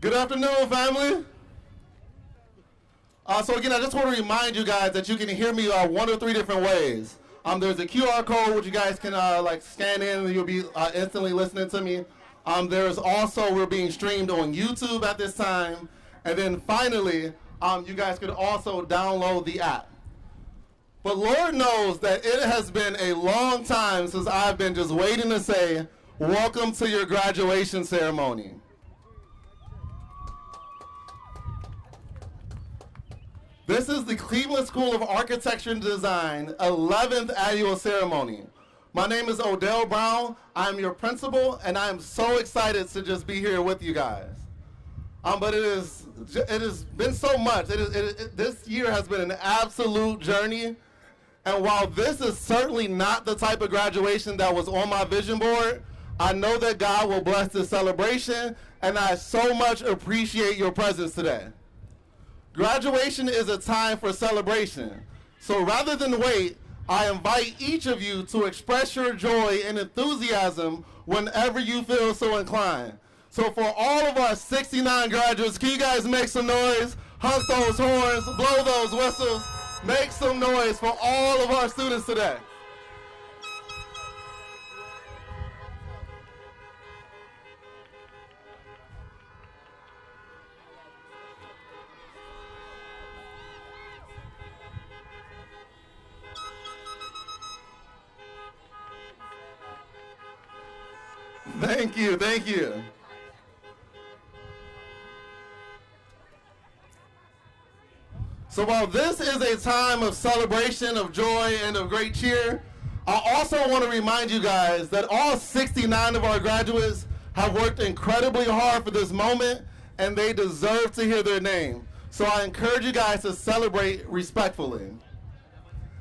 Good afternoon, family. So again, I just want to remind you guys that you can hear me one of three different ways. There's a QR code which you guys can like scan in and you'll be instantly listening to me. There's also, we're being streamed on YouTube at this time. And then finally, you guys could also download the app. But Lord knows that it has been a long time since I've been just waiting to say, welcome to your graduation ceremony. This is the Cleveland School of Architecture and Design 11th annual ceremony. My name is Odell Brown. I'm your principal, and I'm so excited to just be here with you guys. But it has been so much. This year has been an absolute journey. And while this is certainly not the type of graduation that was on my vision board, I know that God will bless this celebration, and I so much appreciate your presence today. Graduation is a time for celebration. So rather than wait, I invite each of you to express your joy and enthusiasm whenever you feel so inclined. So for all of our 69 graduates, can you guys make some noise? Honk those horns, blow those whistles, make some noise for all of our students today. Thank you, thank you. So while this is a time of celebration, of joy, and of great cheer, I also want to remind you guys that all 69 of our graduates have worked incredibly hard for this moment, and they deserve to hear their name. So I encourage you guys to celebrate respectfully.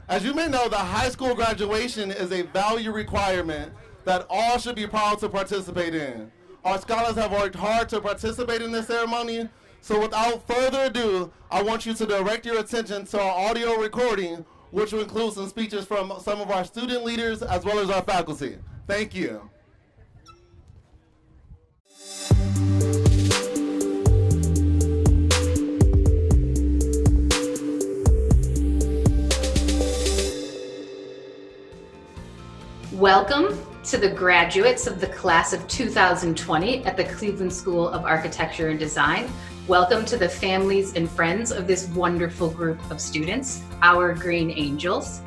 As you may know, the high school graduation is a value requirement that all should be proud to participate in. Our scholars have worked hard to participate in this ceremony, so without further ado, I want you to direct your attention to our audio recording, which will include some speeches from some of our student leaders as well as our faculty. Thank you. Welcome to the graduates of the class of 2020 at the Cleveland School of Architecture and Design. Welcome to the families and friends of this wonderful group of students, our Green Angels.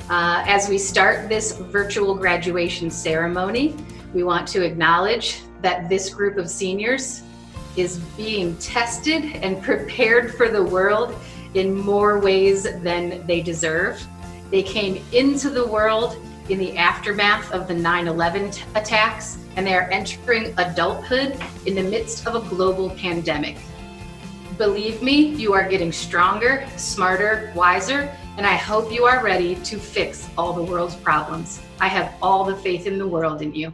As we start this virtual graduation ceremony, we want to acknowledge that this group of seniors is being tested and prepared for the world in more ways than they deserve. They came into the world in the aftermath of the 9/11 attacks, and they are entering adulthood in the midst of a global pandemic. Believe me, you are getting stronger, smarter, wiser, and I hope you are ready to fix all the world's problems. I have all the faith in the world in you.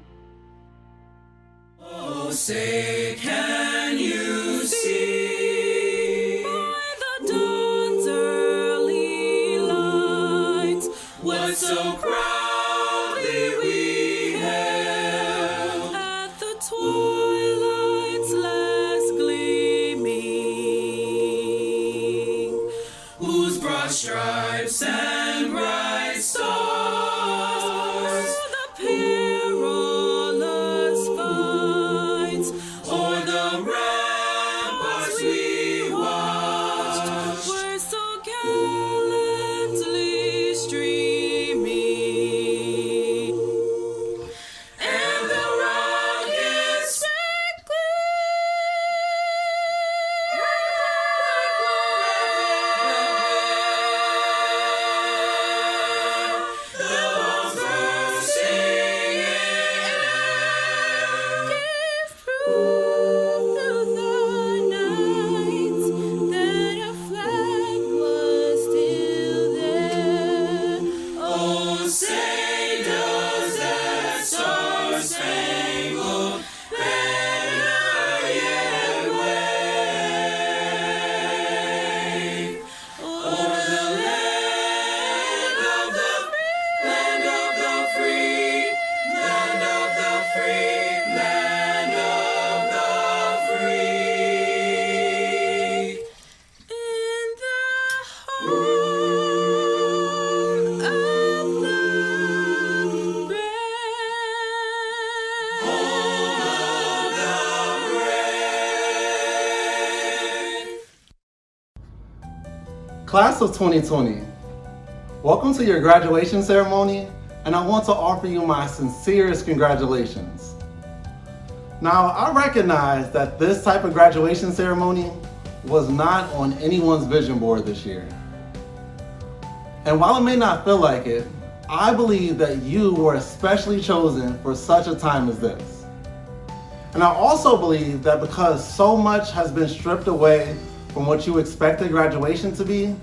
Oh, say, can you see by the dawn's early light what so proud twilight's last gleaming, whose broad stripes and bright stars the perilous fights o'er the ramparts Class of 2020, welcome to your graduation ceremony, and I want to offer you my sincerest congratulations. Now, I recognize that this type of graduation ceremony was not on anyone's vision board this year. And while it may not feel like it, I believe that you were especially chosen for such a time as this. And I also believe that because so much has been stripped away from what you expected graduation to be,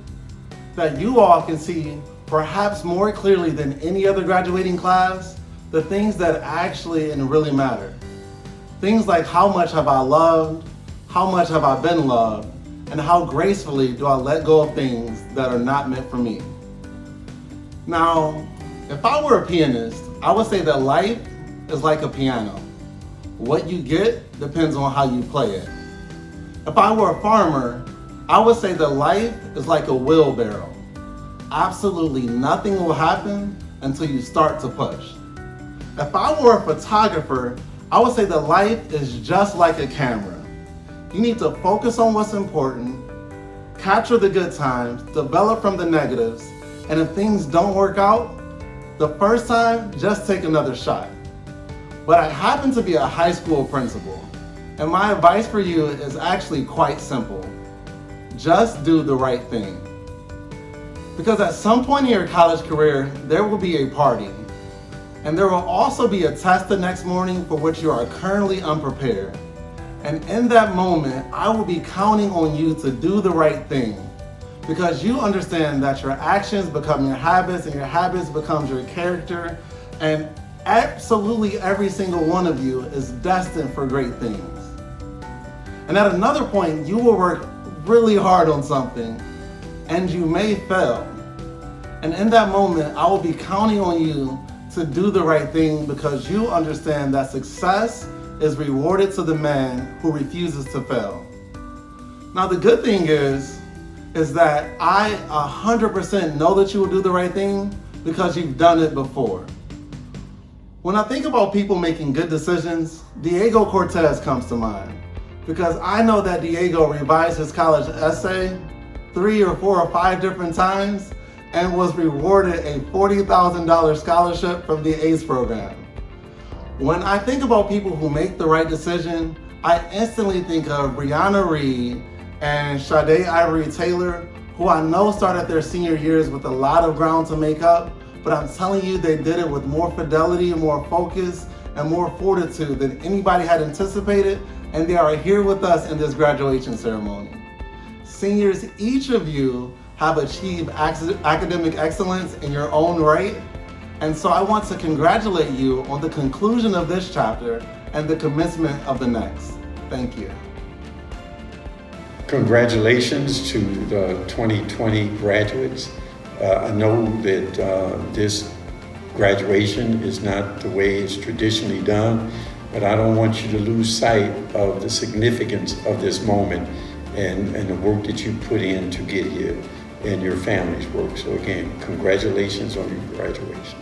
that you all can see perhaps more clearly than any other graduating class the things that actually and really matter. Things like how much have I loved, how much have I been loved, and how gracefully do I let go of things that are not meant for me. Now, if I were a pianist, I would say that life is like a piano. What you get depends on how you play it. If I were a farmer, I would say that life is like a wheelbarrow. Absolutely nothing will happen until you start to push. If I were a photographer, I would say that life is just like a camera. You need to focus on what's important, capture the good times, develop from the negatives, and if things don't work out, the first time, just take another shot. But I happen to be a high school principal, and my advice for you is actually quite simple. Just do the right thing. Because at some point in your college career, there will be a party, and there will also be a test the next morning for which you are currently unprepared. And in that moment, I will be counting on you to do the right thing, because you understand that your actions become your habits, and your habits becomes your character, and absolutely every single one of you is destined for great things. And at another point, you will work really hard on something, and you may fail. And in that moment, I will be counting on you to do the right thing, because you understand that success is rewarded to the man who refuses to fail. Now, the good thing is that I 100% know that you will do the right thing because you've done it before. When I think about people making good decisions, Diego Cortez comes to mind, because I know that Diego revised his college essay 3 or 4 or 5 different times and was rewarded a $40,000 scholarship from the ACE program. When I think about people who make the right decision, I instantly think of Brianna Reed and Sade Ivory Taylor, who I know started their senior years with a lot of ground to make up, but I'm telling you, they did it with more fidelity, more focus, and more fortitude than anybody had anticipated, and they are here with us in this graduation ceremony. Seniors, each of you have achieved academic excellence in your own right, and so I want to congratulate you on the conclusion of this chapter and the commencement of the next. Thank you. Congratulations to the 2020 graduates. I know that this graduation is not the way it's traditionally done, but I don't want you to lose sight of the significance of this moment and the work that you put in to get here and your family's work. So again, congratulations on your graduation.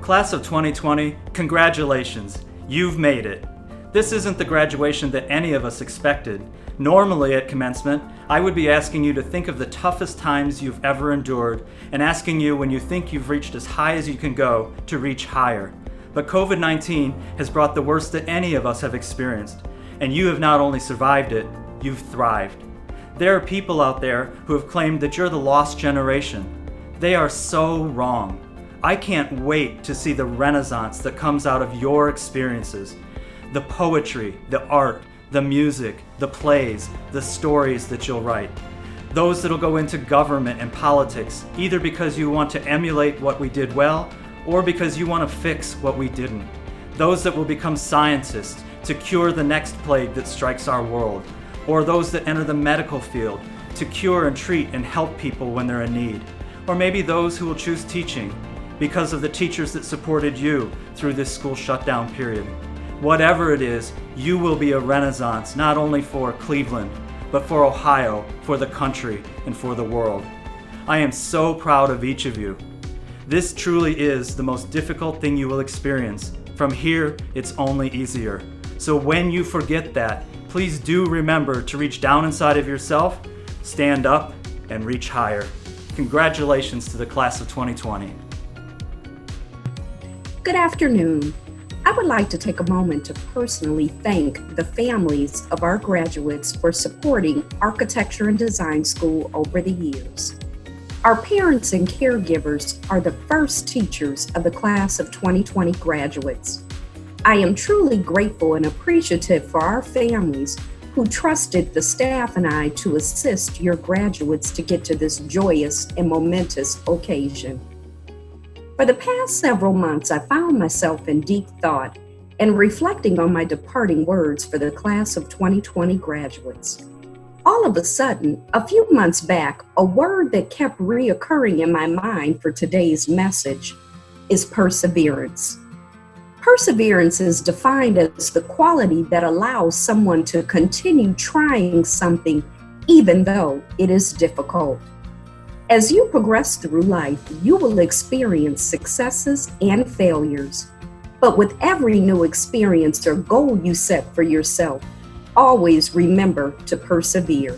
Class of 2020, congratulations. You've made it. This isn't the graduation that any of us expected. Normally at commencement, I would be asking you to think of the toughest times you've ever endured and asking you when you think you've reached as high as you can go to reach higher. But COVID-19 has brought the worst that any of us have experienced, and you have not only survived it, you've thrived. There are people out there who have claimed that you're the lost generation. They are so wrong. I can't wait to see the renaissance that comes out of your experiences. The poetry, the art, the music, the plays, the stories that you'll write. Those that'll go into government and politics, either because you want to emulate what we did well, or because you want to fix what we didn't. Those that will become scientists to cure the next plague that strikes our world, or those that enter the medical field to cure and treat and help people when they're in need. Or maybe those who will choose teaching because of the teachers that supported you through this school shutdown period. Whatever it is, you will be a renaissance not only for Cleveland, but for Ohio, for the country, and for the world. I am so proud of each of you. This truly is the most difficult thing you will experience. From here, it's only easier. So when you forget that, please do remember to reach down inside of yourself, stand up, and reach higher. Congratulations to the class of 2020. Good afternoon. I would like to take a moment to personally thank the families of our graduates for supporting Architecture and Design School over the years. Our parents and caregivers are the first teachers of the class of 2020 graduates. I am truly grateful and appreciative for our families who trusted the staff and I to assist your graduates to get to this joyous and momentous occasion. For the past several months, I found myself in deep thought and reflecting on my departing words for the class of 2020 graduates. All of a sudden, a few months back, a word that kept reoccurring in my mind for today's message is perseverance. Perseverance is defined as the quality that allows someone to continue trying something even though it is difficult. As you progress through life, you will experience successes and failures. But with every new experience or goal you set for yourself, always remember to persevere.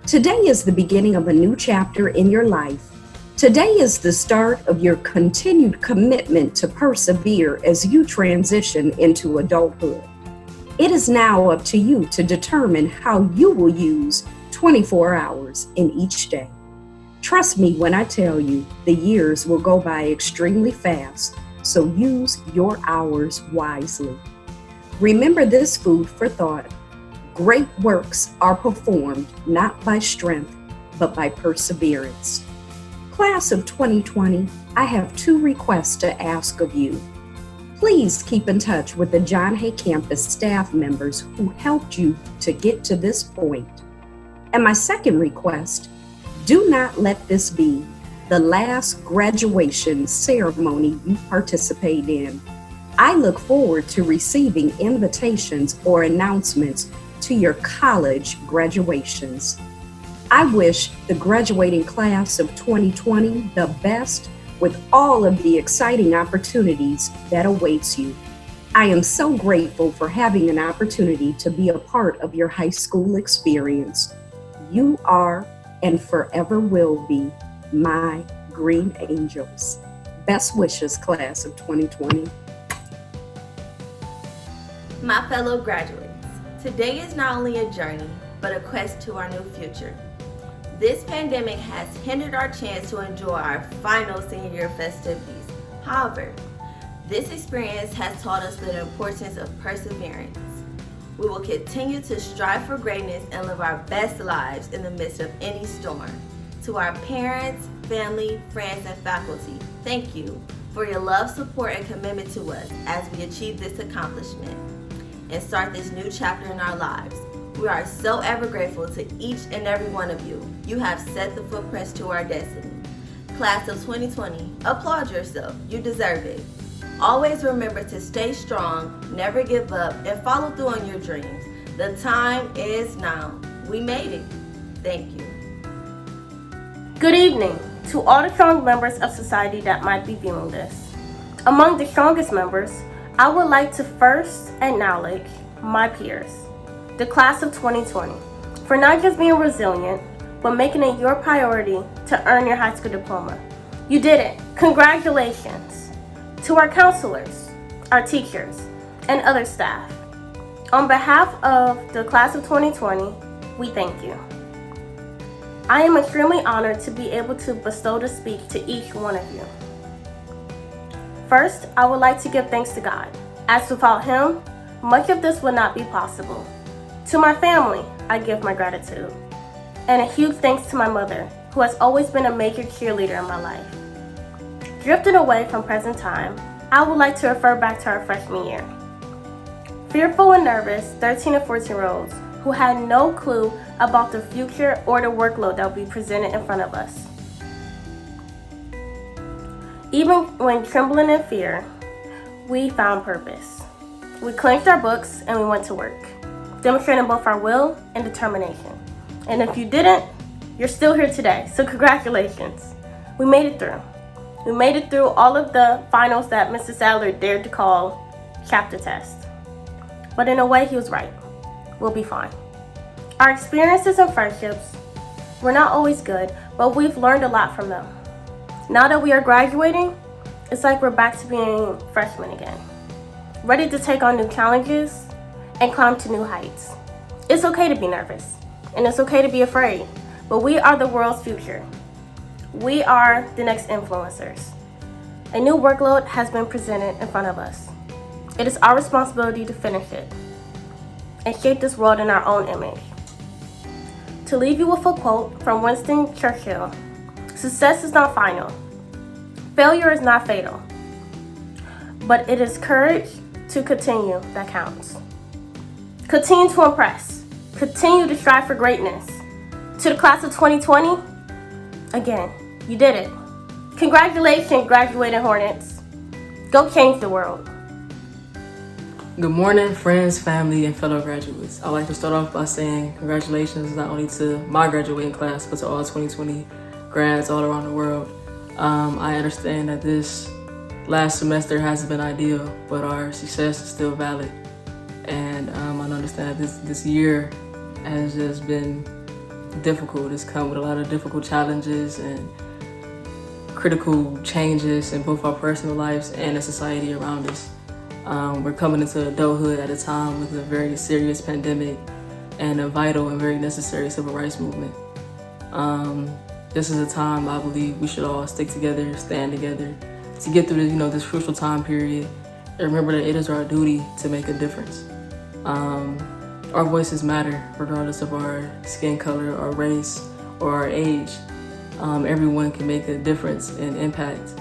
Today is the beginning of a new chapter in your life. Today is the start of your continued commitment to persevere as you transition into adulthood. It is now up to you to determine how you will use 24 hours in each day. Trust me when I tell you, the years will go by extremely fast, so use your hours wisely. Remember this food for thought. Great works are performed not by strength, but by perseverance. Class of 2020, I have 2 requests to ask of you. Please keep in touch with the John Hay campus staff members who helped you to get to this point. And my second request, do not let this be the last graduation ceremony you participate in. I look forward to receiving invitations or announcements to your college graduations. I wish the graduating class of 2020 the best with all of the exciting opportunities that awaits you. I am so grateful for having an opportunity to be a part of your high school experience. You are and forever will be my green angels. Best wishes, class of 2020. My fellow graduates, today is not only a journey, but a quest to our new future. This pandemic has hindered our chance to enjoy our final senior year festivities. However, this experience has taught us the importance of perseverance. We will continue to strive for greatness and live our best lives in the midst of any storm. To our parents, family, friends, and faculty, thank you for your love, support, and commitment to us as we achieve this accomplishment and start this new chapter in our lives. We are so ever grateful to each and every one of you. You have set the footprints to our destiny. Class of 2020, applaud yourself. You deserve it. Always remember to stay strong, never give up, and follow through on your dreams. The time is now. We made it. Thank you. Good evening to all the strong members of society that might be viewing this. Among the strongest members, I would like to first acknowledge my peers, the class of 2020, for not just being resilient, but making it your priority to earn your high school diploma. You did it. Congratulations. To our counselors, our teachers, and other staff, on behalf of the class of 2020, we thank you. I am extremely honored to be able to bestow the speech to each one of you. First, I would like to give thanks to God, as without Him, much of this would not be possible. To my family, I give my gratitude. And a huge thanks to my mother, who has always been a major cheerleader in my life. Drifting away from present time, I would like to refer back to our freshman year. Fearful and nervous 13 and 14-year-olds who had no clue about the future or the workload that would be presented in front of us. Even when trembling in fear, we found purpose. We clenched our books and we went to work, demonstrating both our will and determination. And if you didn't, you're still here today, so congratulations. We made it through. We made it through all of the finals that Mr. Sadler dared to call chapter tests. But in a way, he was right. We'll be fine. Our experiences and friendships were not always good, but we've learned a lot from them. Now that we are graduating, it's like we're back to being freshmen again, ready to take on new challenges and climb to new heights. It's okay to be nervous, and it's okay to be afraid, but we are the world's future. We are the next influencers. A new workload has been presented in front of us. It is our responsibility to finish it and shape this world in our own image. To leave you with a quote from Winston Churchill, success is not final. Failure is not fatal. But it is courage to continue that counts. Continue to impress. Continue to strive for greatness. To the class of 2020, again, you did it. Congratulations, graduating Hornets. Go change the world. Good morning, friends, family, and fellow graduates. I'd like to start off by saying congratulations not only to my graduating class, but to all 2020 grads all around the world. I understand that this last semester hasn't been ideal, but our success is still valid. And I understand this year has just been difficult. It's come with a lot of difficult challenges and critical changes in both our personal lives and the society around us. We're coming into adulthood at a time with a very serious pandemic and a vital and very necessary civil rights movement. This is a time I believe we should all stick together, stand together to get through this crucial time period, and remember that it is our duty to make a difference. Our voices matter regardless of our skin color, our race, or our age. Everyone can make a difference and impact,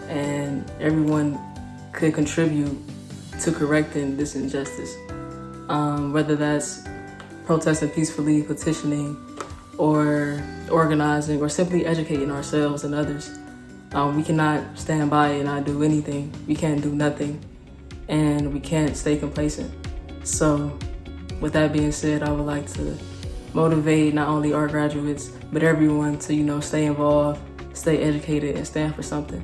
and everyone could contribute to correcting this injustice. Whether that's protesting peacefully, petitioning, or organizing, or simply educating ourselves and others. We cannot stand by and not do anything. We can't do nothing, and we can't stay complacent. So with that being said, I would like to motivate not only our graduates, but everyone to stay involved, stay educated, and stand for something.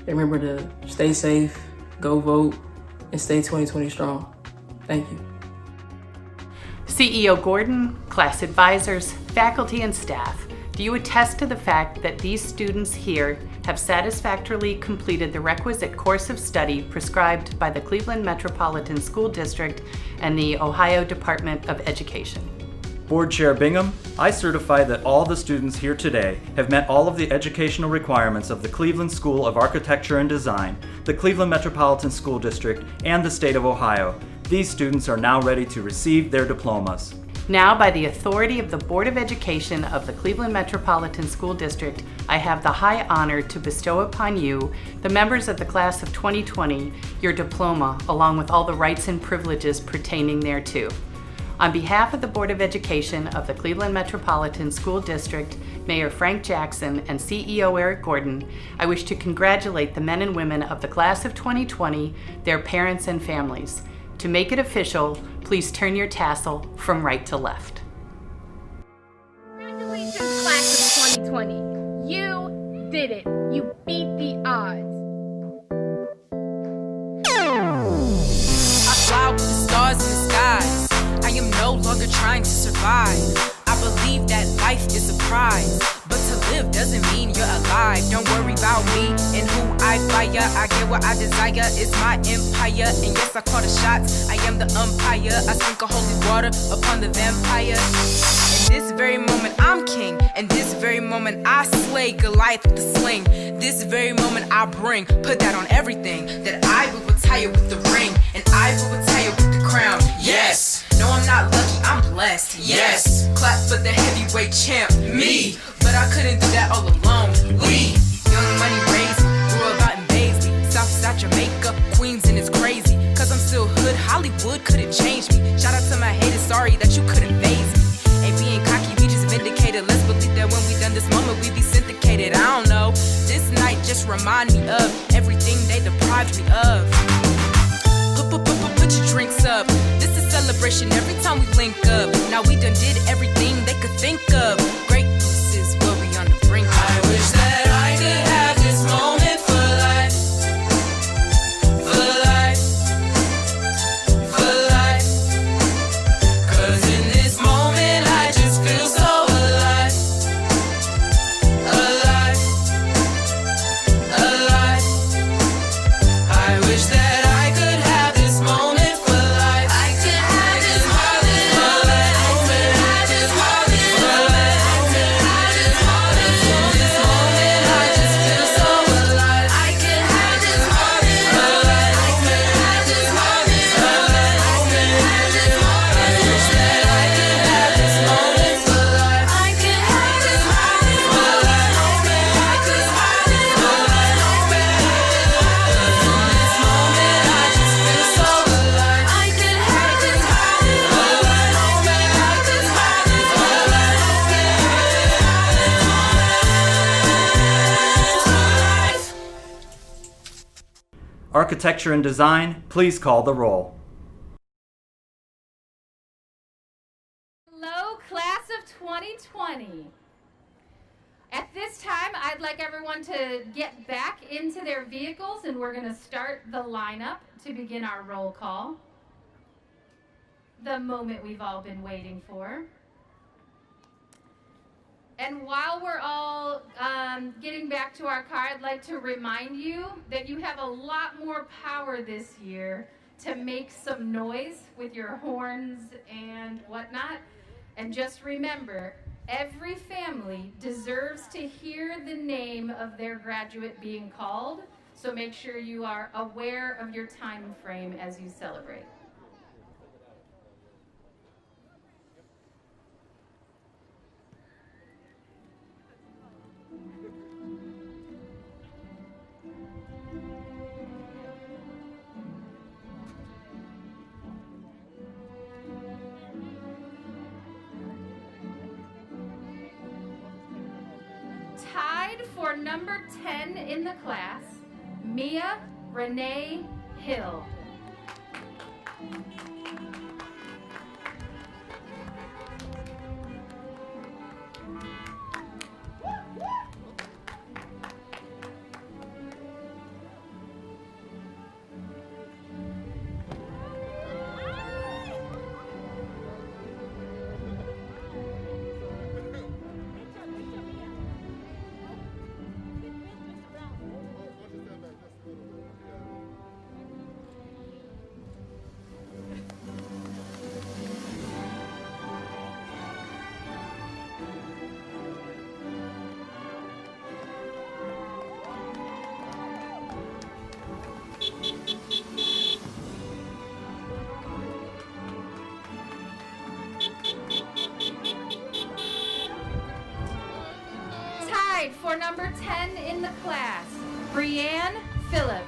And remember to stay safe, go vote, and stay 2020 strong. Thank you. CEO Gordon, class advisors, faculty, and staff, do you attest to the fact that these students here have satisfactorily completed the requisite course of study prescribed by the Cleveland Metropolitan School District and the Ohio Department of Education? Board Chair Bingham, I certify that all the students here today have met all of the educational requirements of the Cleveland School of Architecture and Design, the Cleveland Metropolitan School District, and the state of Ohio. These students are now ready to receive their diplomas. Now, by the authority of the Board of Education of the Cleveland Metropolitan School District, I have the high honor to bestow upon you, the members of the class of 2020, your diploma, along with all the rights and privileges pertaining thereto. On behalf of the Board of Education of the Cleveland Metropolitan School District, Mayor Frank Jackson, and CEO Eric Gordon, I wish to congratulate the men and women of the class of 2020, their parents and families. To make it official, please turn your tassel from right to left. Congratulations, class of 2020. You did it. You beat the odds. I fly with the stars in the skies. I am no longer trying to survive. I believe that life is a prize, but to live doesn't mean you're alive. Don't worry about me and who I fire. I get what I desire, it's my empire. And yes, I call the shots, I am the umpire. I sprinkle holy water upon the vampire. In this very moment I'm king, and this very moment I slay Goliath with the sling. This very moment I bring, put that on everything. That I will retire with the ring, and I will retire with the crown. Yes! No, I'm not lucky, I'm blessed. Yes! Clap for the heavyweight champ, me! But I couldn't do that all alone. We, young money raised, grew up out in Baisley, Southside Jamaica, Queens, and it's crazy. Cause I'm still hood, Hollywood couldn't change me. Shout out to my haters, sorry that you couldn't phase me. Ain't being cocky, we just vindicated. Let's believe that when we done this moment, we be syndicated. I don't know, this night just remind me of everything they deprived me of. Put your drinks up. This is celebration every time we link up. Now we done did everything they could think of. Greatness is what we on the brink of. I wish that I could have this moment for life. For life. For life. Cause in this moment I just feel so alive. Architecture and Design, please call the roll. Hello, class of 2020. At this time, I'd like everyone to get back into their vehicles, and we're going to start the lineup to begin our roll call. The moment we've all been waiting for. And while we're all getting back to our car, I'd like to remind you that you have a lot more power this year to make some noise with your horns and whatnot. And just remember, every family deserves to hear the name of their graduate being called, so make sure you are aware of your time frame as you celebrate. Tied for number 10 in the class, Mia Renee Hill. For number 10 in the class, Brianne Phillips.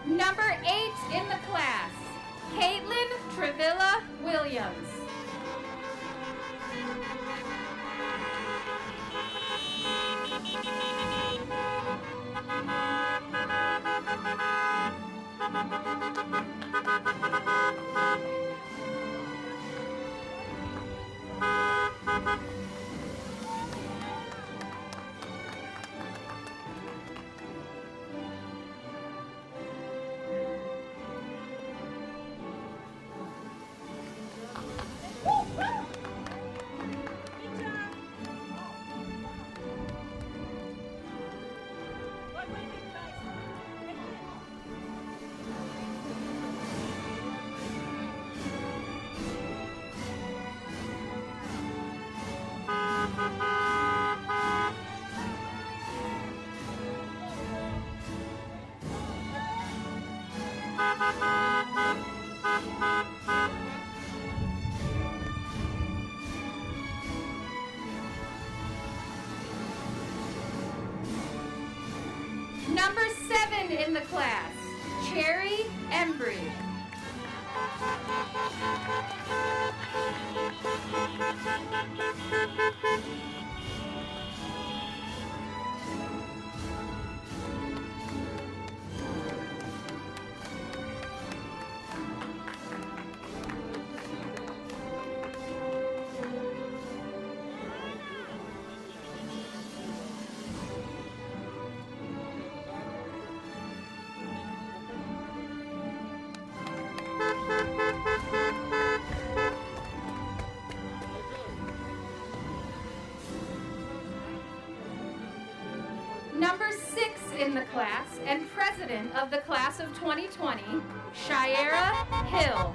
Number 8 in the class, Caitlin Travilla Williams. Number 7 in the class, Cherry Embry. Number 6 in the class and president of the class of 2020, Shiera Hill.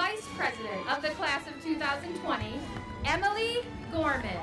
Vice President of the Class of 2020, Emily Gorman.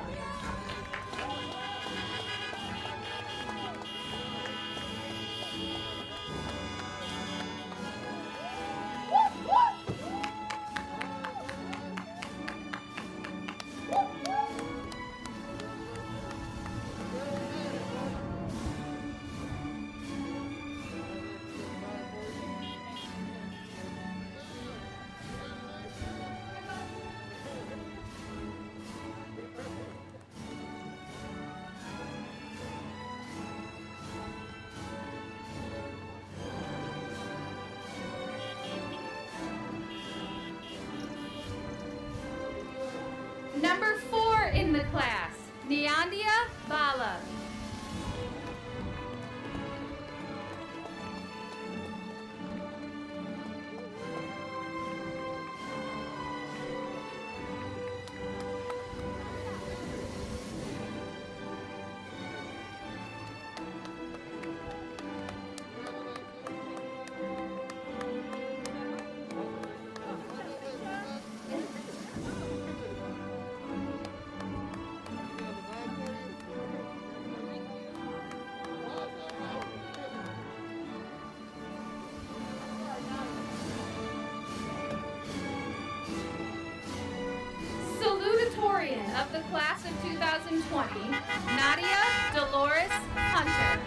Number 4 in the class, NADIA Bala. Salutatorian of the Class of 2020, Nadia Dolores Hunter.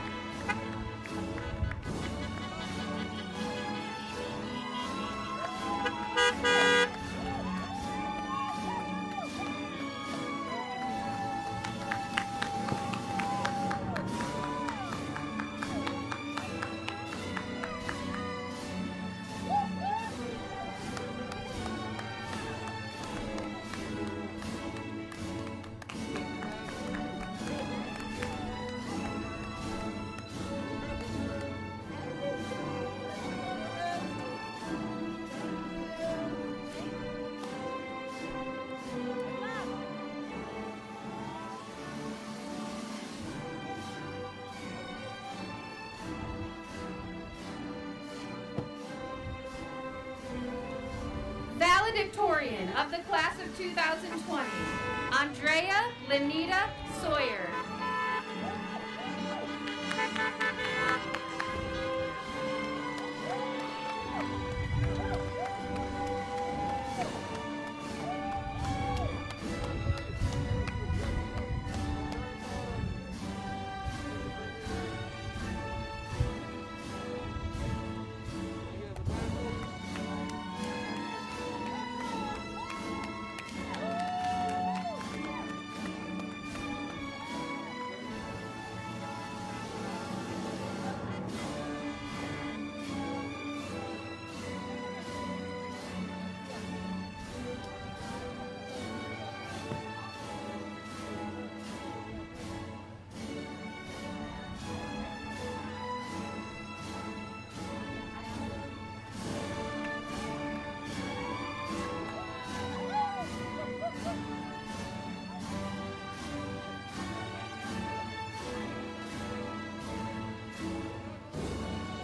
Valedictorian of the Class of 2020, ANDREA LYNNITA SAWYER.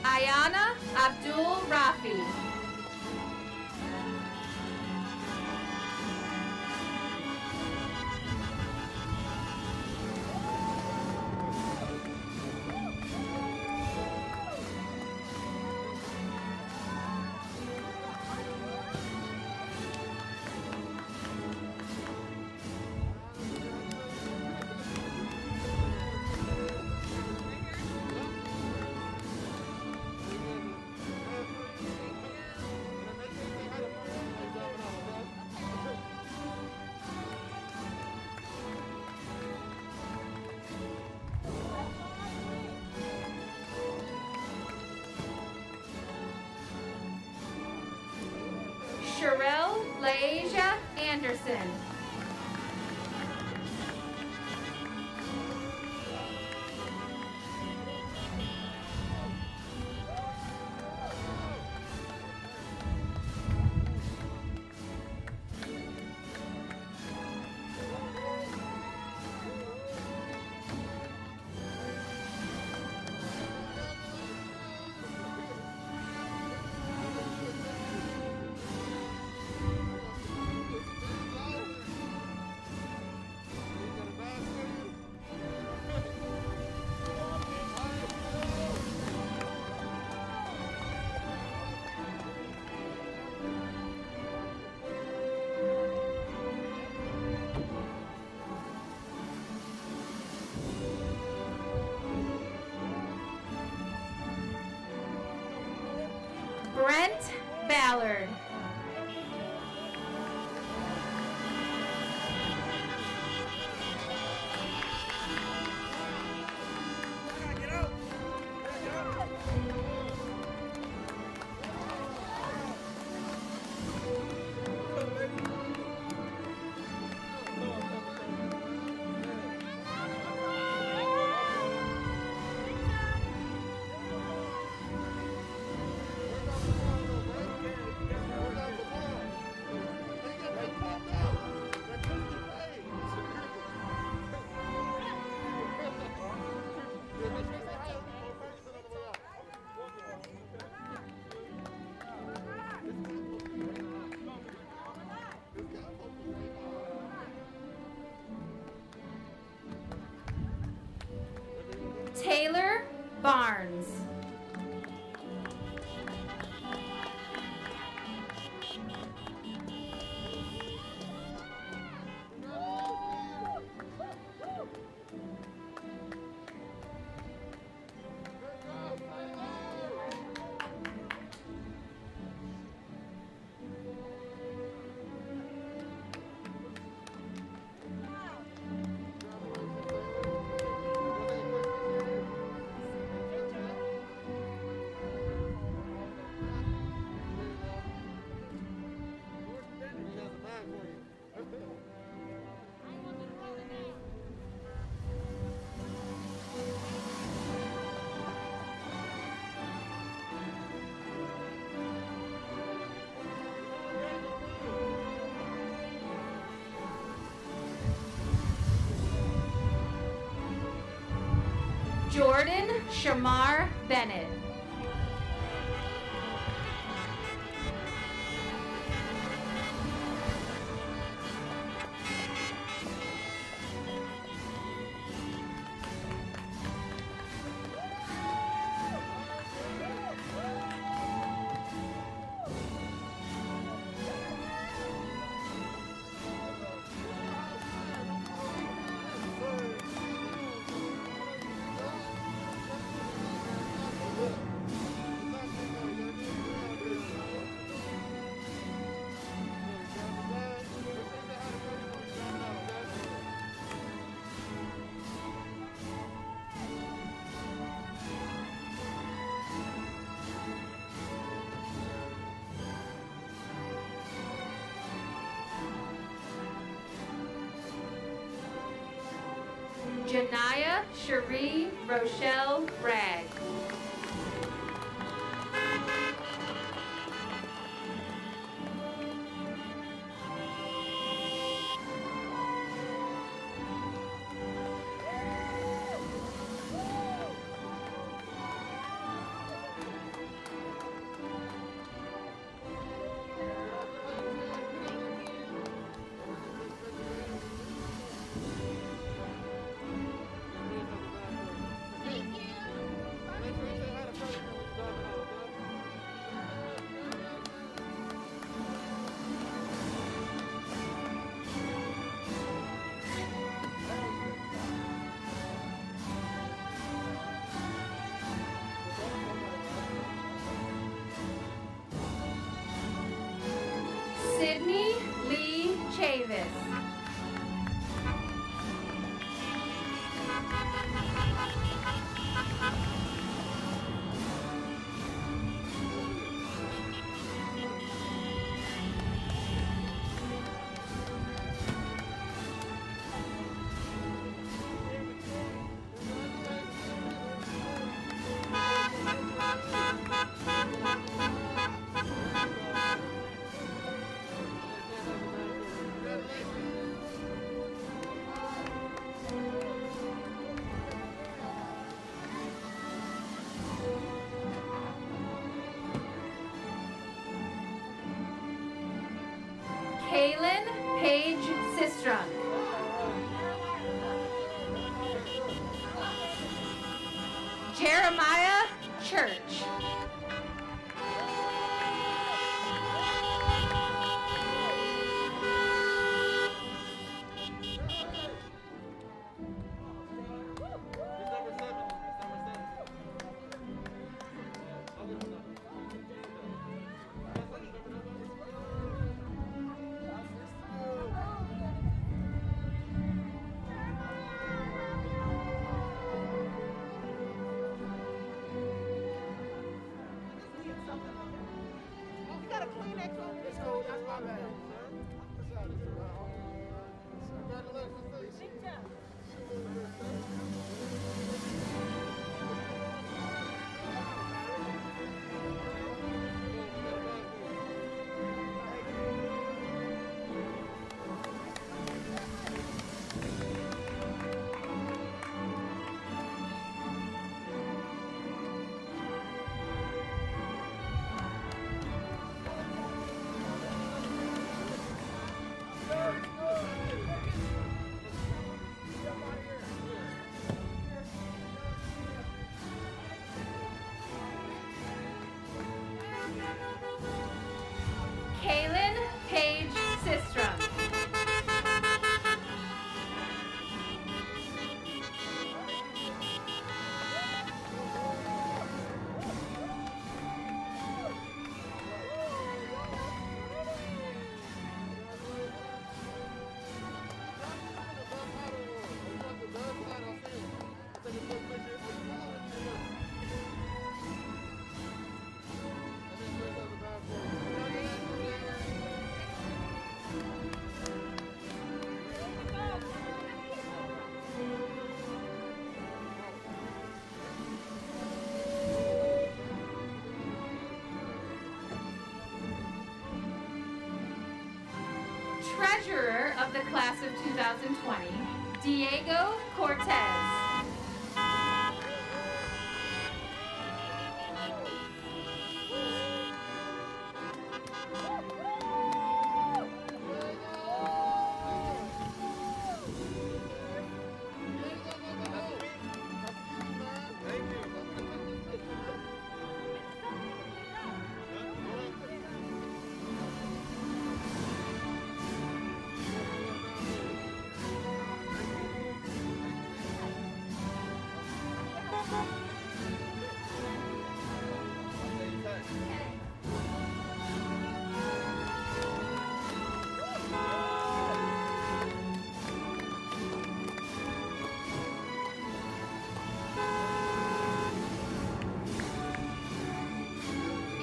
TIANNA Abdul Rafi. Sherelle Laisha Anderson. Ballard. Taylor Barnes. Jordan Shamar Bennett. Janaya Cherie Rochelle Bragg. Sydney Lee Chavis. Kaylin Paige Sistrunk. Jeremiah Church. treasurer of the class of 2020, Diego Cortez.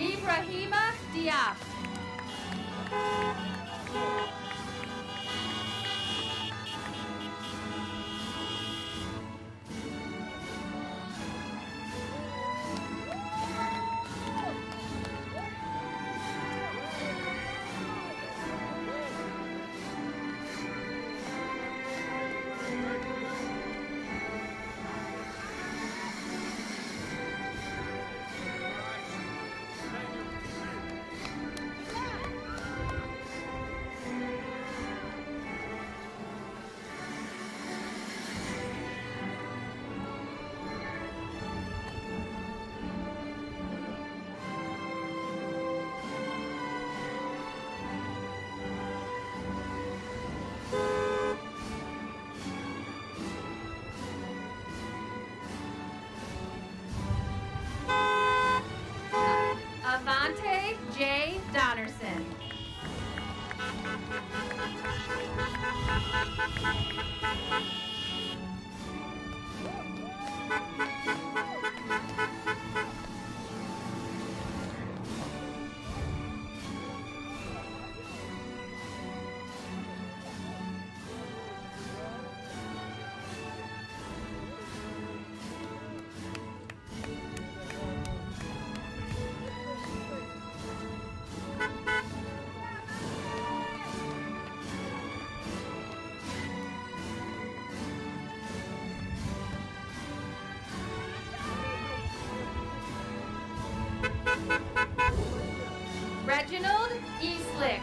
Ibrahima Diop. Avante J. Donnerson. Reginald Eastlick.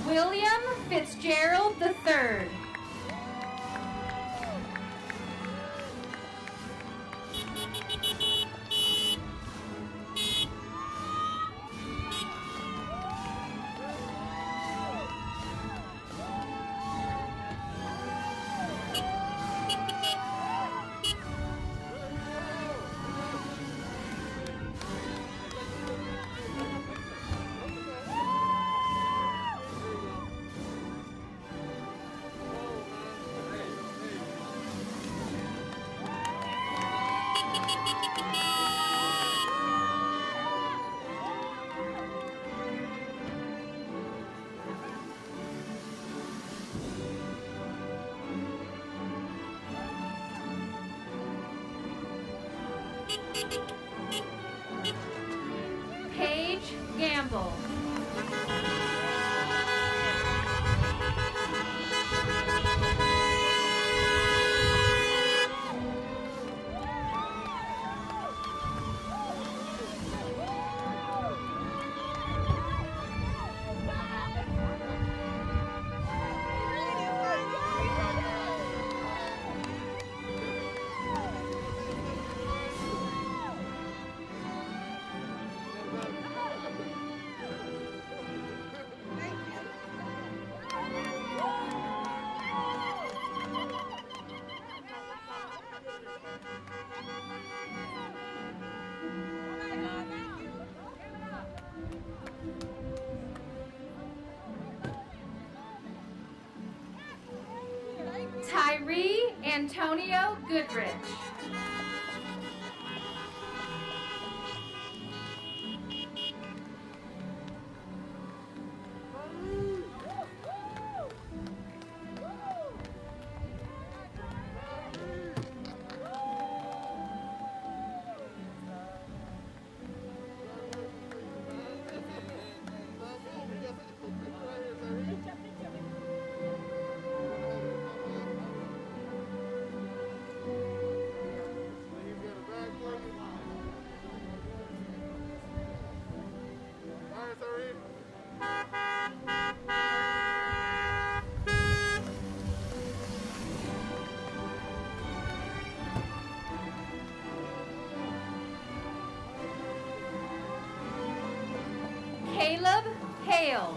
William Fitzgerald III. Paige Gamble. Antonio Goodrich. Caleb Hale.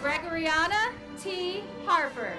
Gregoriana T. Harper.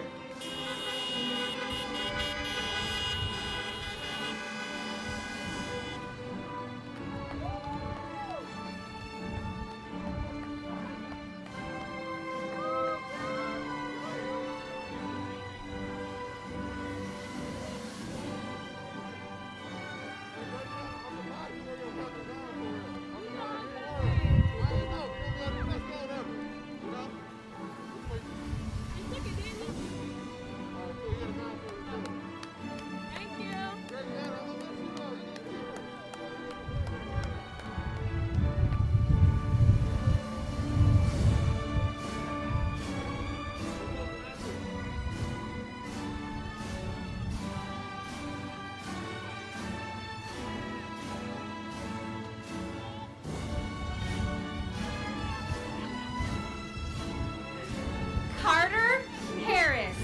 Carter Harris.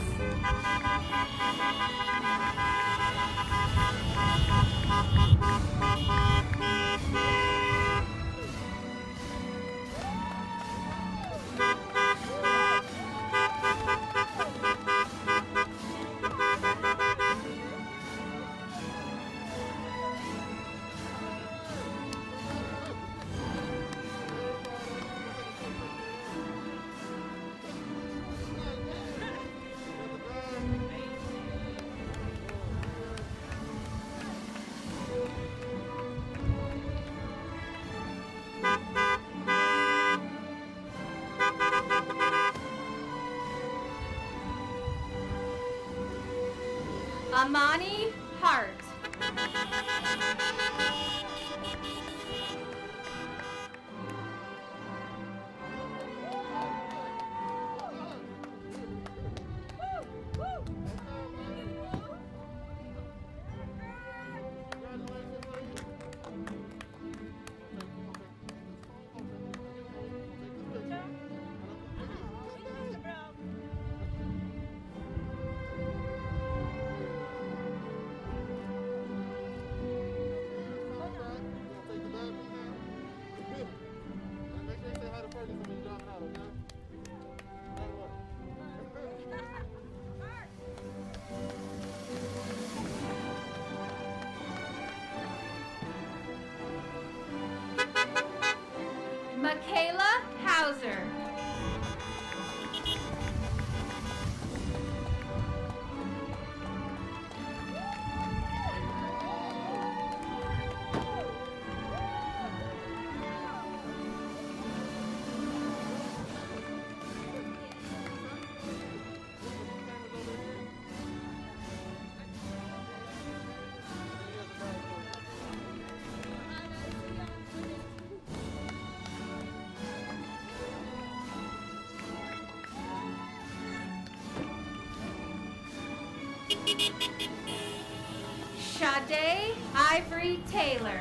Amani Hart. Michaela Hauser. Sade Ivory Taylor.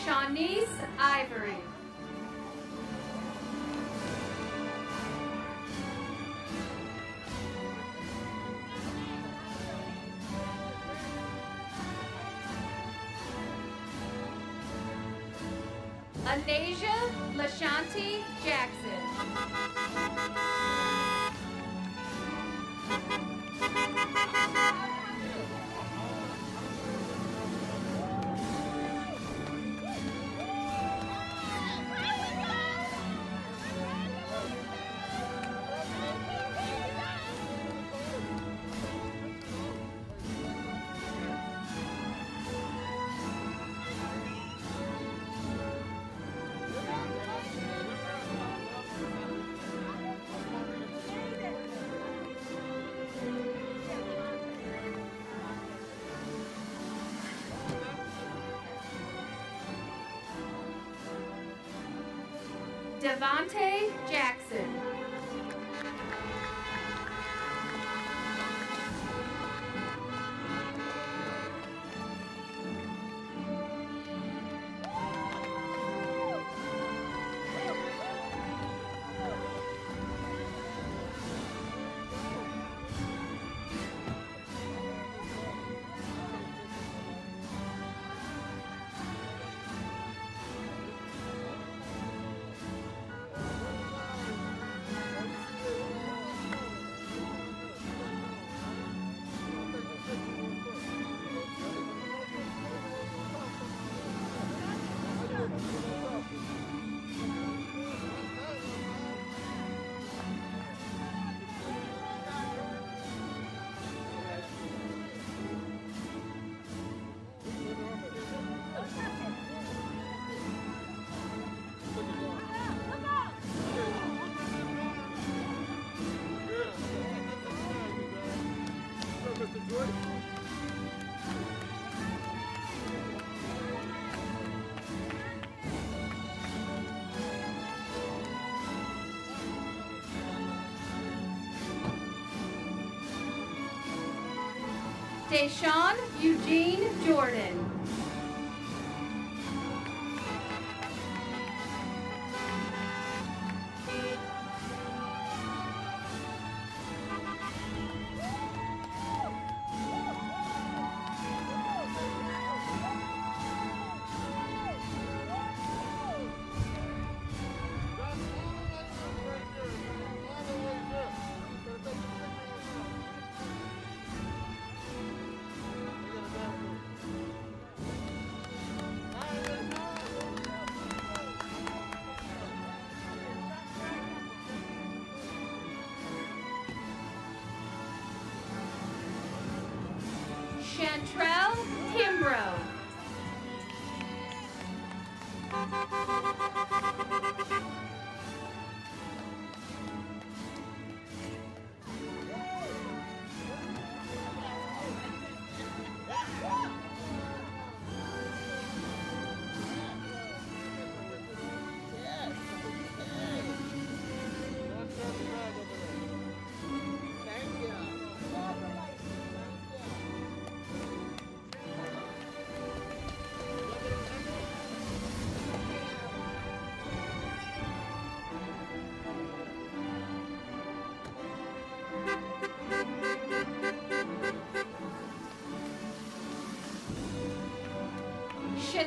Shawnice Ivory. Anasia Lashanti Jackson. Devontae Jackson. Deshaun Eugene Jordan.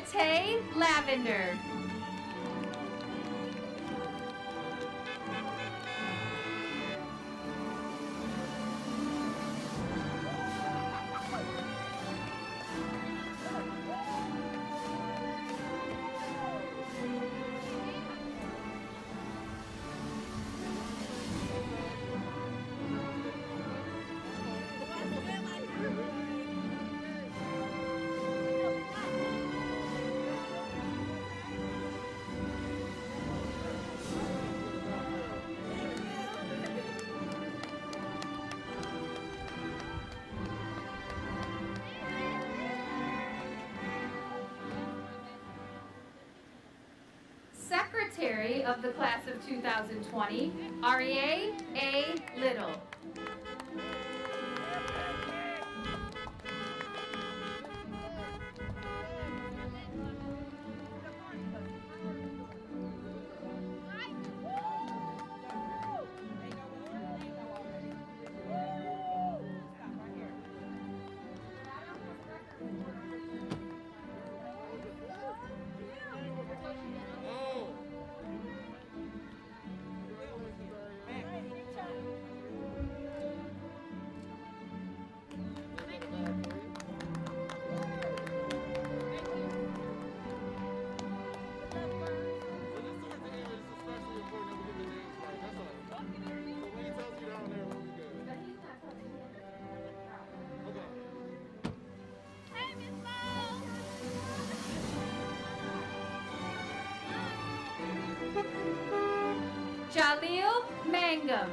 Chate Lavender. Secretary of the class of 2020, Aria A. Little. Jaleel Mangum.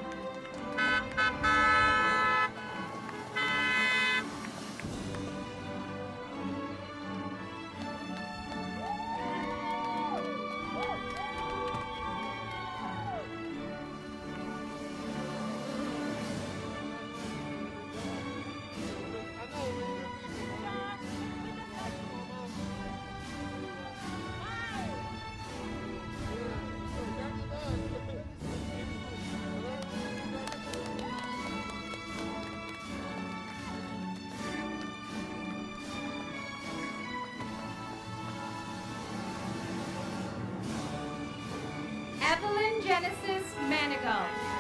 Evelyn Genesis Manigault.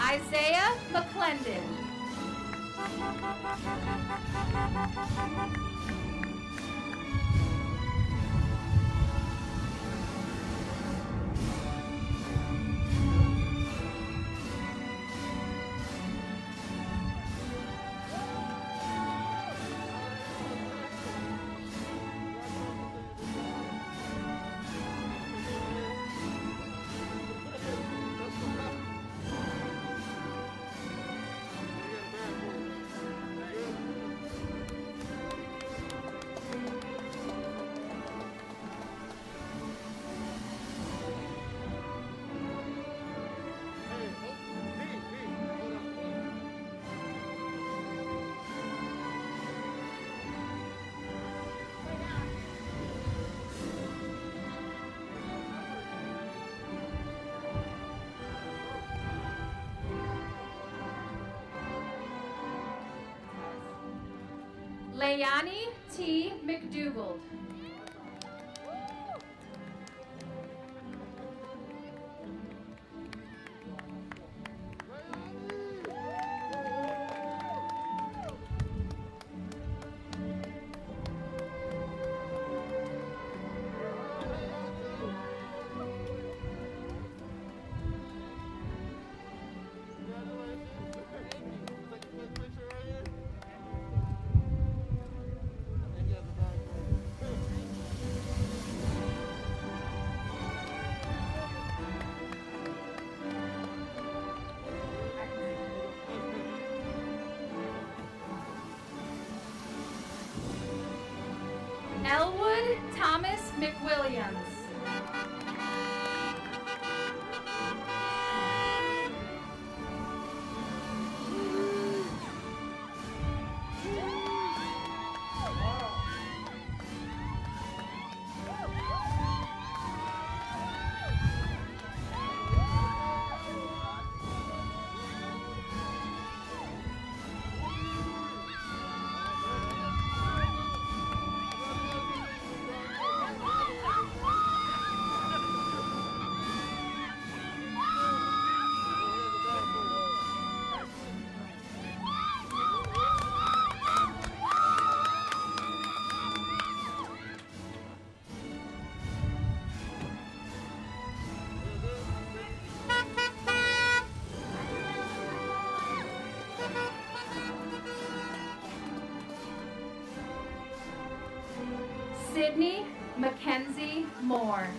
Isaiah McClendon. Layani T. McDougald. Thomas McWilliams. Sydney Mackenzie Moore.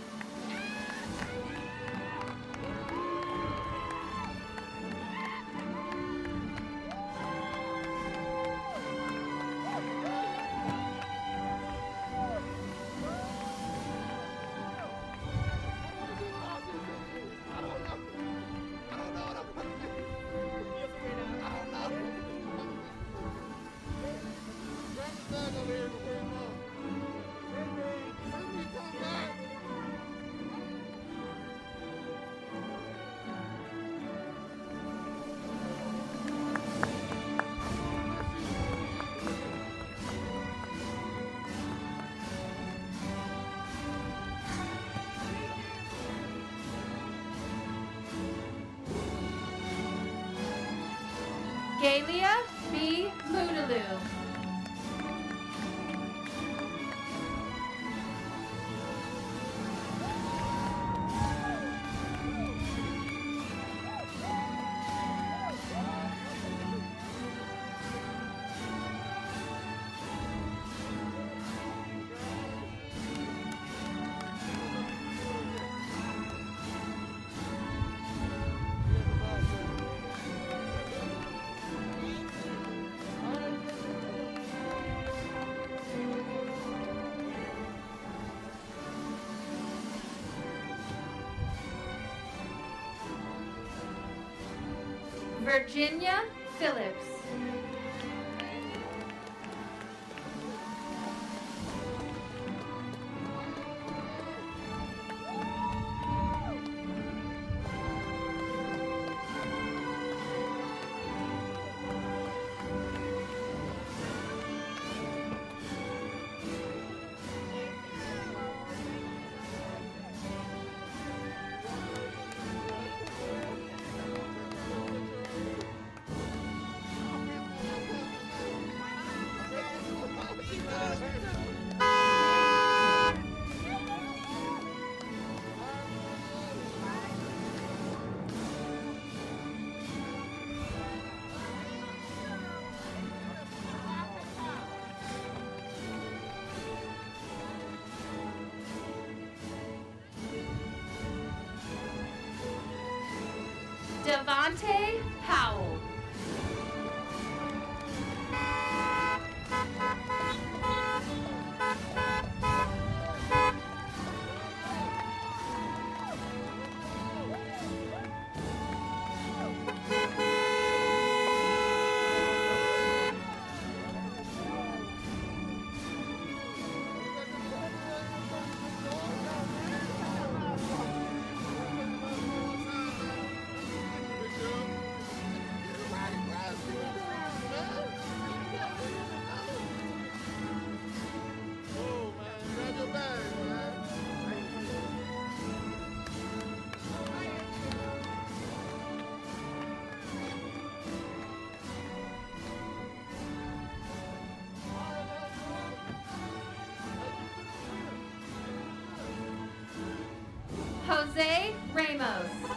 Galia B. Moodaloo. Virginia Phillips. Devontae Powell. Jose Ramos.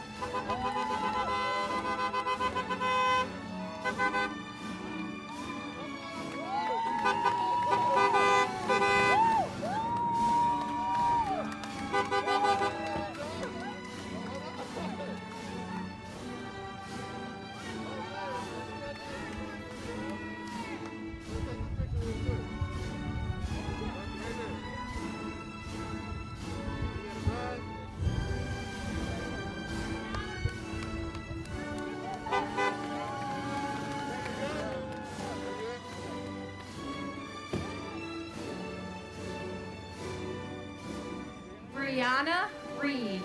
Brianna Reed.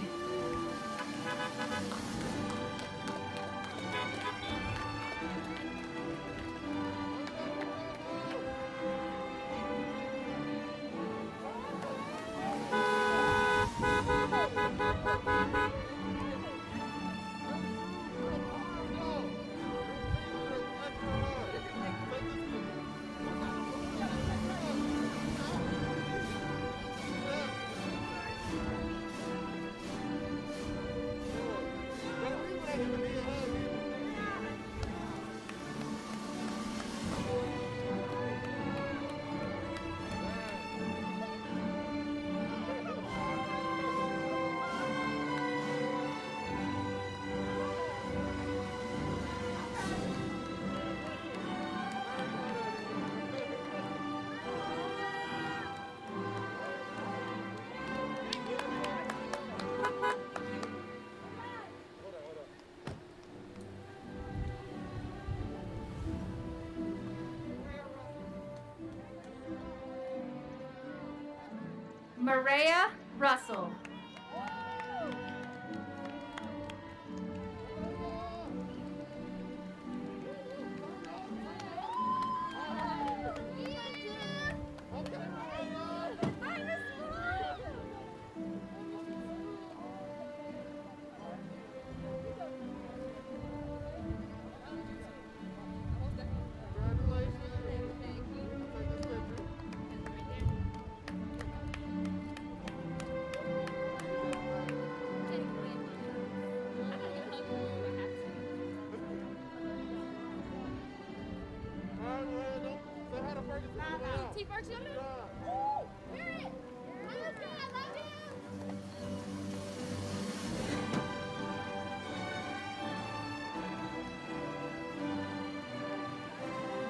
Maria Russell.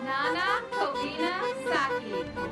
Nana Kovina Saki.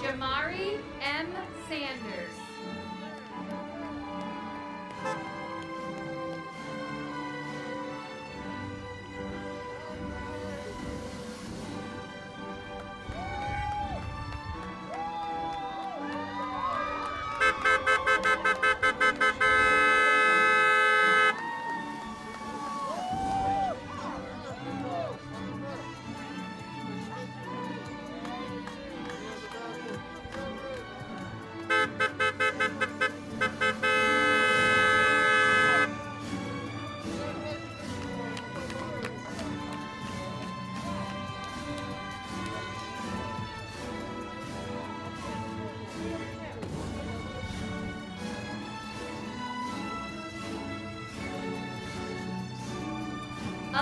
Jamari M. Sanders.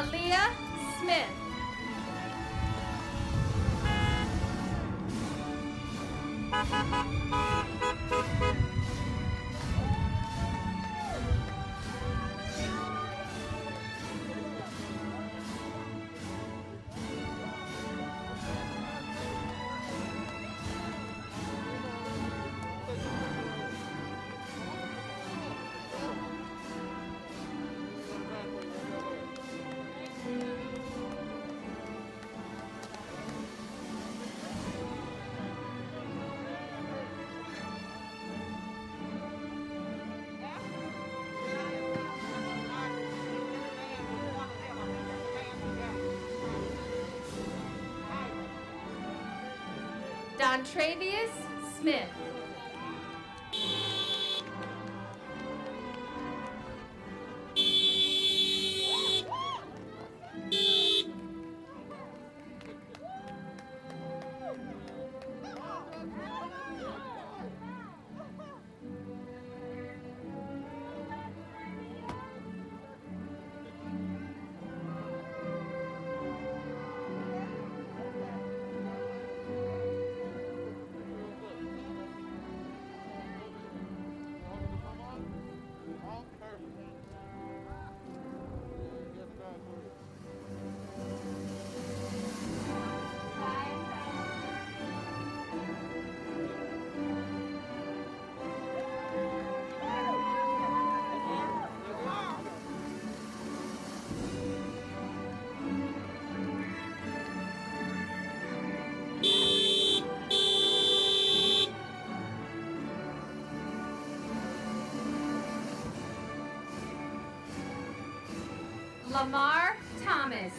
Aaliyah Smith. Dontravius Smith. Lamar Thomas.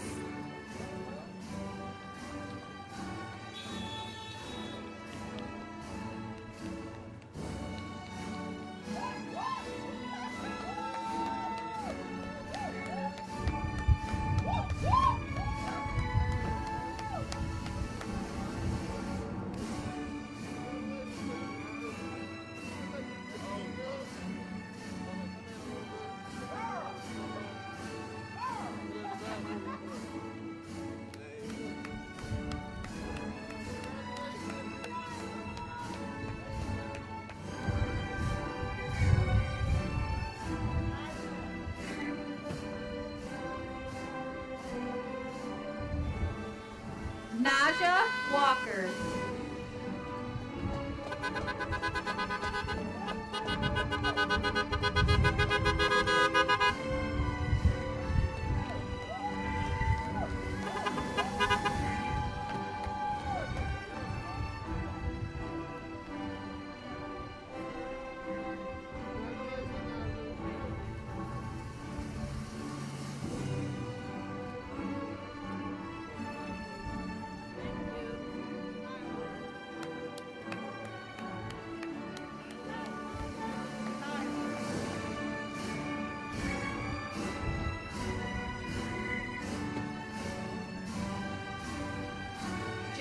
Naja Walker.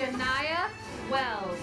Janaya Wells.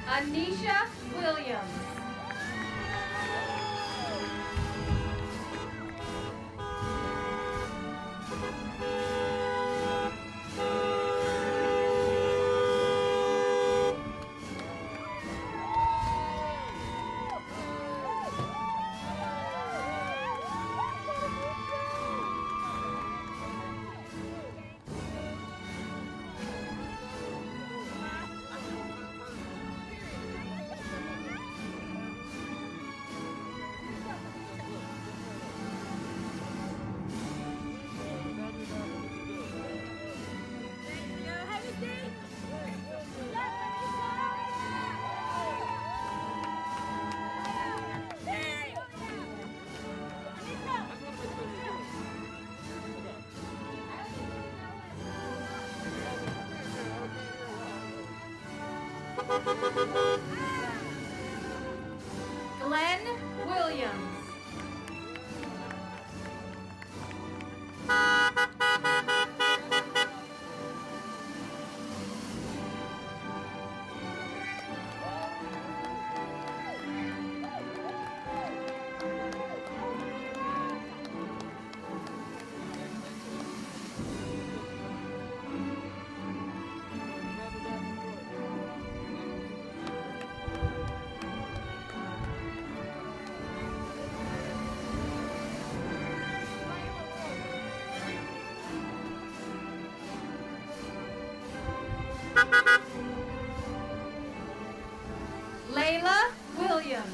Anisha Williams. Glenn Williams. Layla Williams.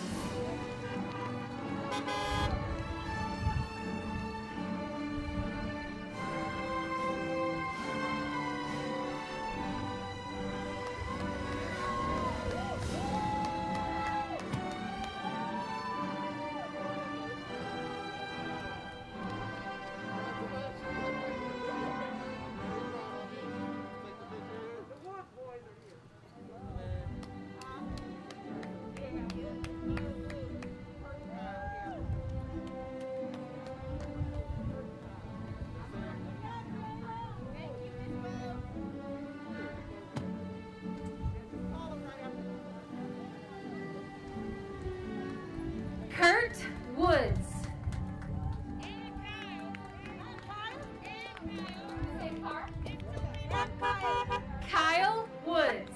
Kurt Woods. Kyle Woods.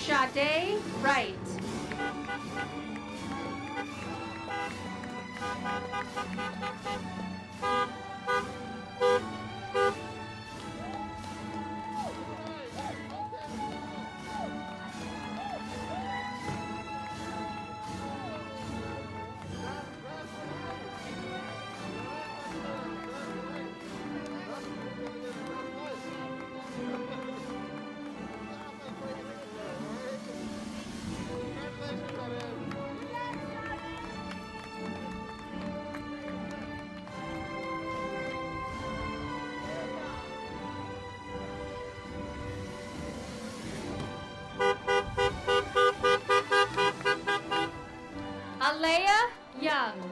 Sade Wright. Alea Young.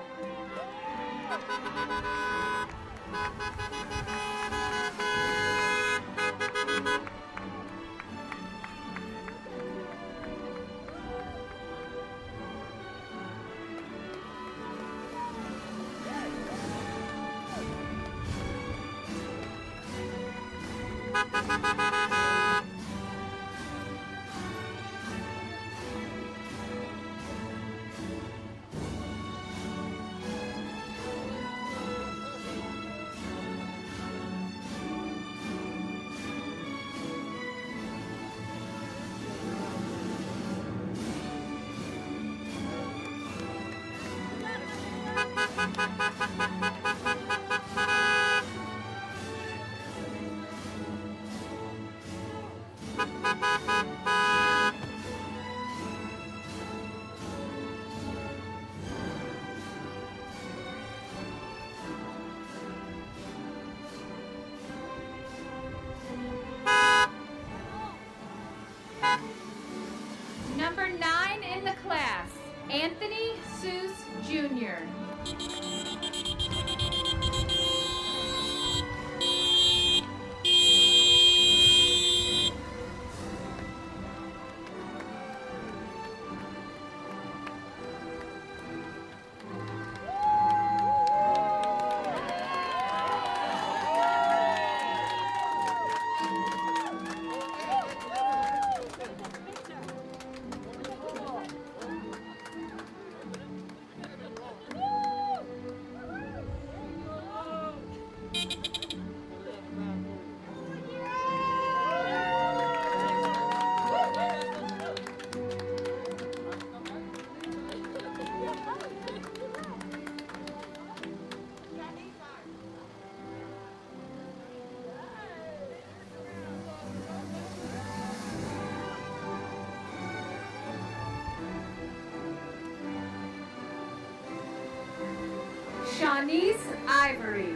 Number 9 in the class, Anthony Seuss Jr. Shawnice Ivory.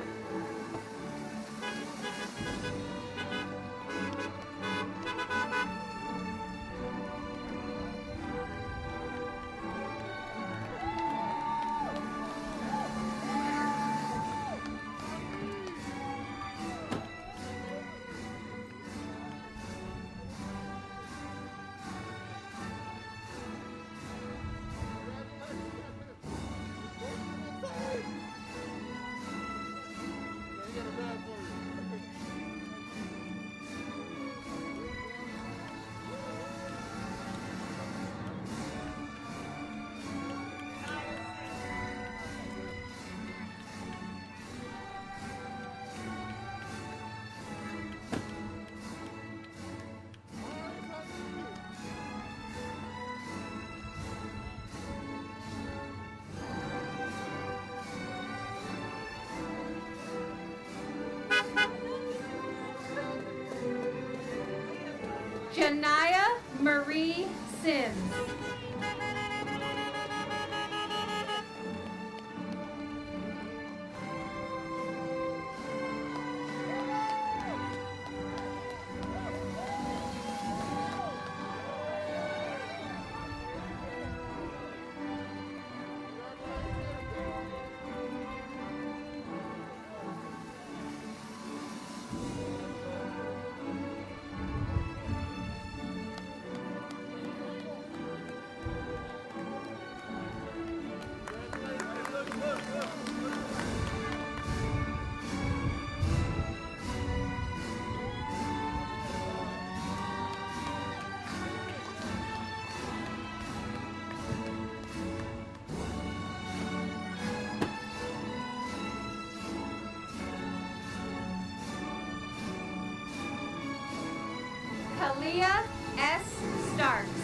Janaya Marie Sims. Kalia S. Stark.